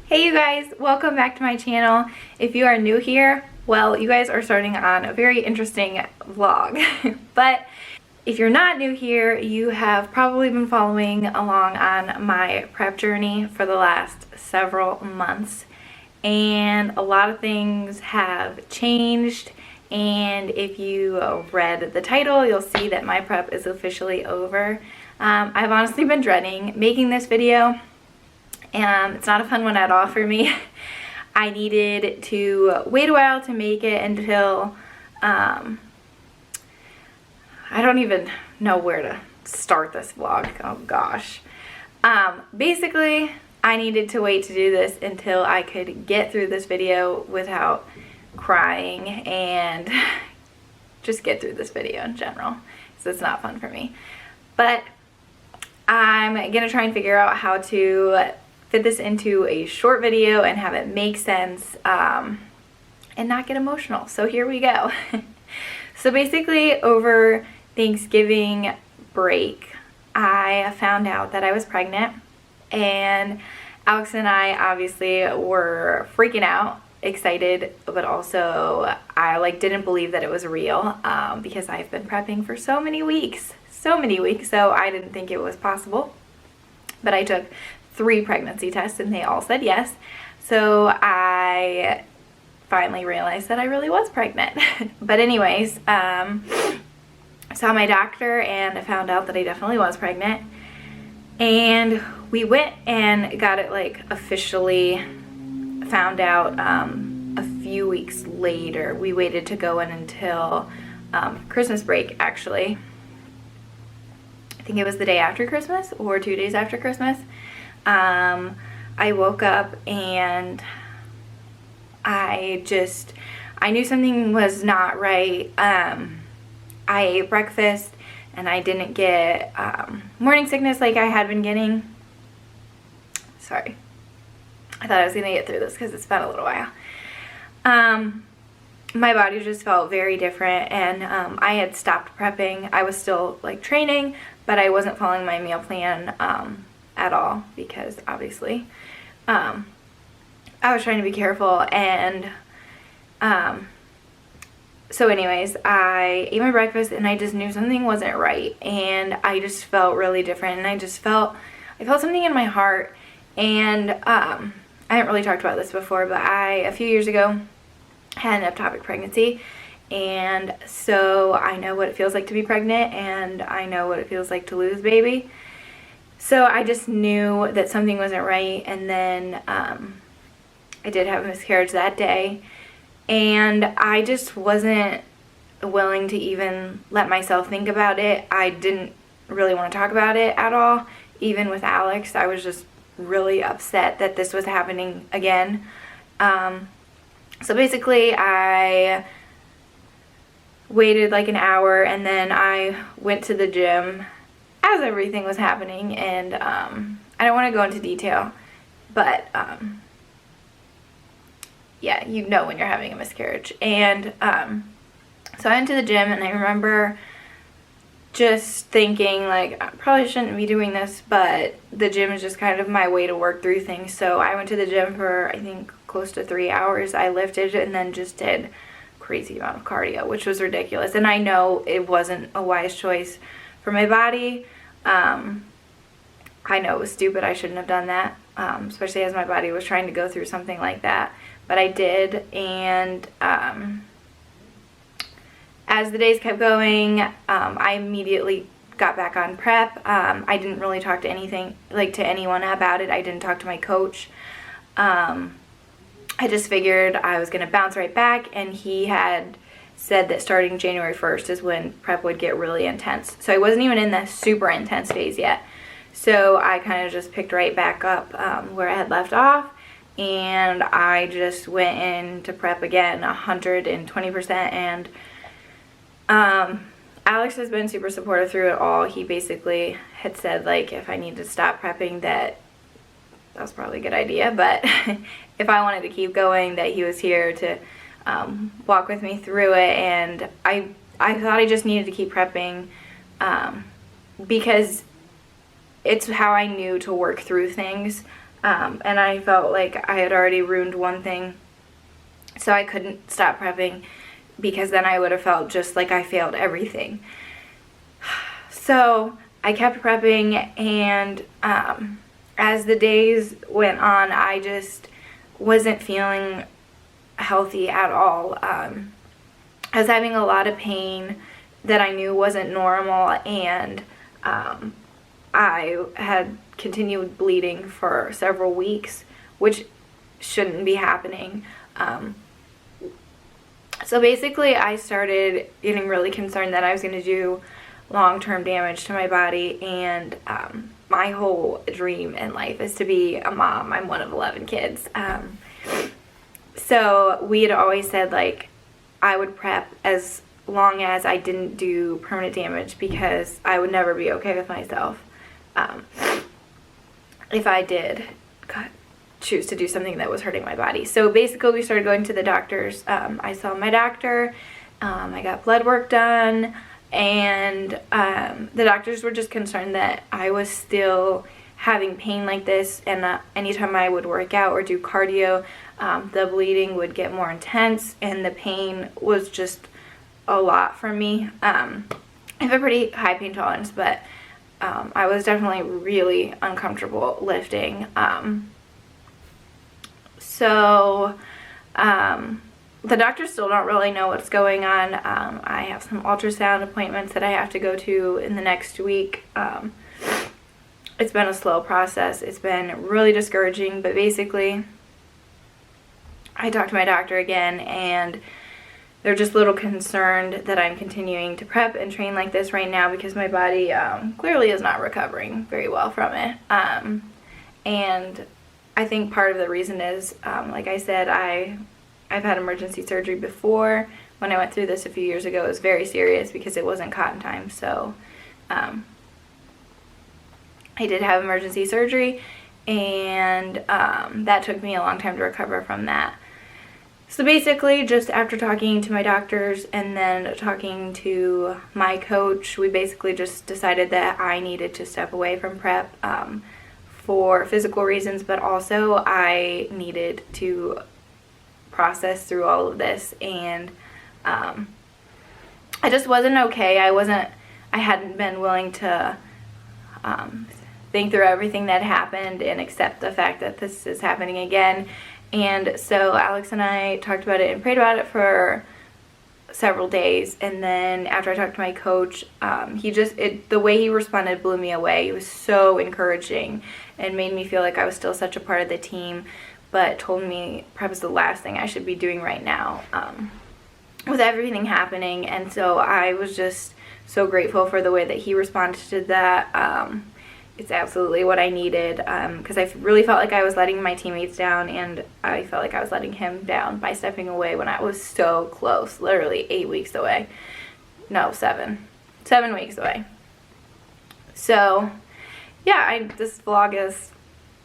Hey you guys, welcome back to my channel. If you are new here, well, you guys are starting on a very interesting vlog. But if you're not new here, you have probably been following along on my prep journey for the last several months. And a lot of things have changed. And if you read the title, you'll see that my prep is officially over. I've honestly been dreading making this video. It's not a fun one at all for me. I needed to wait a while to make it until, I don't even know where to start this vlog. Oh gosh. Basically, I needed to wait to do this until I could get through this video without crying and just get through this video in general. So it's not fun for me. But I'm gonna try and figure out how to fit this into a short video and have it make sense and not get emotional. So here we go. So basically over Thanksgiving break, I found out that I was pregnant, and Alex and I obviously were freaking out, excited, but also I didn't believe that it was real because I've been prepping for so many weeks, so I didn't think it was possible. But I took 3 pregnancy tests and they all said yes. So I finally realized that I really was pregnant. But anyways, saw my doctor and I found out that I definitely was pregnant. And we went and got it officially found out a few weeks later. We waited to go in until Christmas break, actually. I think it was the day after Christmas or 2 days after Christmas. I woke up and I knew something was not right. I ate breakfast and I didn't get morning sickness like I had been getting. Sorry. I thought I was going to get through this because it's been a little while. My body just felt very different, and I had stopped prepping. I was still training, but I wasn't following my meal plan at all because obviously I was trying to be careful. And so anyways, I ate my breakfast and I just knew something wasn't right, and I just felt really different, and I felt something in my heart. And I haven't really talked about this before, but a few years ago had an ectopic pregnancy, and so I know what it feels like to be pregnant, and I know what it feels like to lose baby. So I just knew that something wasn't right. And then I did have a miscarriage that day, and I just wasn't willing to even let myself think about it. I didn't really want to talk about it at all. Even with Alex, I was just really upset that this was happening again. So basically I waited an hour, and then I went to the gym as everything was happening. And I don't want to go into detail, but yeah, you know when you're having a miscarriage. And so I went to the gym, and I remember just thinking I probably shouldn't be doing this, but the gym is just kind of my way to work through things. So I went to the gym for I think close to 3 hours. I lifted and then just did crazy amount of cardio, which was ridiculous, and I know it wasn't a wise choice for my body. I know it was stupid. I shouldn't have done that, especially as my body was trying to go through something like that, but I did. And as the days kept going, I immediately got back on prep. I didn't really talk to anyone about it. I didn't talk to my coach. I just figured I was going to bounce right back, and he had said that starting January 1st is when prep would get really intense. So I wasn't even in the super intense phase yet. So I kind of just picked right back up where I had left off, and I just went into prep again 120%. And Alex has been super supportive through it all. He basically had said if I need to stop prepping, that was probably a good idea, but if I wanted to keep going, that he was here to walk with me through it. And I thought I just needed to keep prepping because it's how I knew to work through things. and I felt like I had already ruined one thing, so I couldn't stop prepping, because then I would have felt just like I failed everything. So I kept prepping, and as the days went on, I just wasn't feeling healthy at all. I was having a lot of pain that I knew wasn't normal, and I had continued bleeding for several weeks, which shouldn't be happening. So basically I started getting really concerned that I was going to do long-term damage to my body, and my whole dream in life is to be a mom. I'm one of 11 kids. So we had always said, like, I would prep as long as I didn't do permanent damage, because I would never be okay with myself if I did choose to do something that was hurting my body. So basically we started going to the doctors. I saw my doctor, I got blood work done, and the doctors were just concerned that I was still having pain like this, and anytime I would work out or do cardio, the bleeding would get more intense, and the pain was just a lot for me. I have a pretty high pain tolerance, but I was definitely really uncomfortable lifting. So the doctors still don't really know what's going on. I have some ultrasound appointments that I have to go to in the next week. It's been a slow process. It's been really discouraging, but basically I talked to my doctor again, and they're just a little concerned that I'm continuing to prep and train like this right now, because my body clearly is not recovering very well from it. And I think part of the reason is, like I said, I've had emergency surgery before. When I went through this a few years ago, it was very serious because it wasn't cotton time. So I did have emergency surgery, and that took me a long time to recover from that. So basically, just after talking to my doctors and then talking to my coach, we basically just decided that I needed to step away from prep for physical reasons, but also I needed to process through all of this, and I just wasn't okay. I hadn't been willing to think through everything that happened and accept the fact that this is happening again. And so Alex and I talked about it and prayed about it for several days, and then after I talked to my coach, the way he responded blew me away. He was so encouraging and made me feel like I was still such a part of the team, but told me prep is the last thing I should be doing right now with everything happening. And so I was just so grateful for the way that he responded to that. It's absolutely what I needed, because I really felt like I was letting my teammates down, and I felt like I was letting him down by stepping away when I was so close, literally 8 weeks away. No, 7 weeks away. So yeah, this vlog is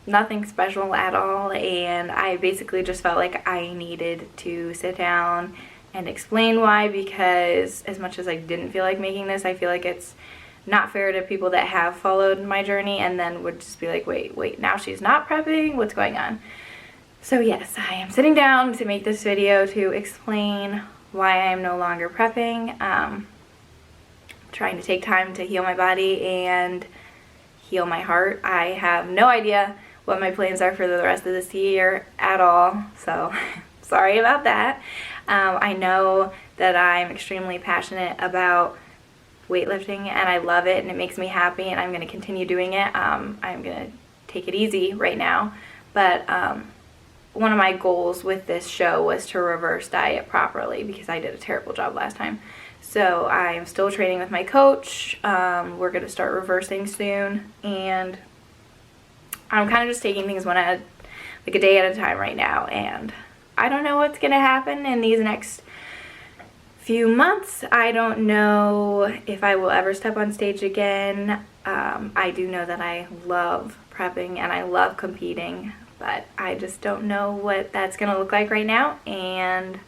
nothing special at all, and I basically just felt like I needed to sit down and explain why, because as much as I didn't feel like making this, I feel like it's not fair to people that have followed my journey and then would just be like, wait, now she's not prepping? What's going on? So yes, I am sitting down to make this video to explain why I am no longer prepping. Trying to take time to heal my body and heal my heart. I have no idea what my plans are for the rest of this year at all, so sorry about that. I know that I'm extremely passionate about weightlifting, and I love it, and it makes me happy, and I'm going to continue doing it. I'm going to take it easy right now, but one of my goals with this show was to reverse diet properly, because I did a terrible job last time. So I'm still training with my coach. We're going to start reversing soon, and I'm kind of just taking things like a day at a time right now, and I don't know what's going to happen in these next few months. I don't know if I will ever step on stage again. I do know that I love prepping and I love competing, but I just don't know what that's gonna look like right now. And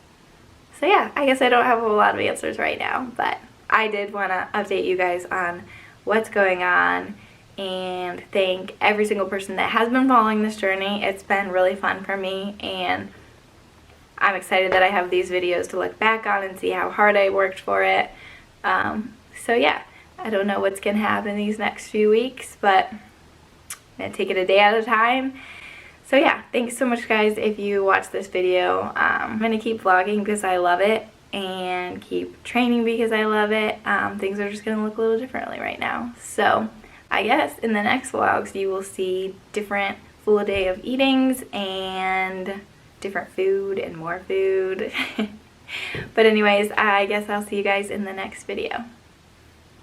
so yeah, I guess I don't have a lot of answers right now, but I did want to update you guys on what's going on and thank every single person that has been following this journey. It's been really fun for me, and I'm excited that I have these videos to look back on and see how hard I worked for it. So yeah, I don't know what's gonna happen these next few weeks, but I'm gonna take it a day at a time. So yeah, thanks so much guys if you watched this video. I'm gonna keep vlogging because I love it, and keep training because I love it. Things are just gonna look a little differently right now. So I guess in the next vlogs you will see different full day of eatings and different food and more food. But anyways, I guess I'll see you guys in the next video.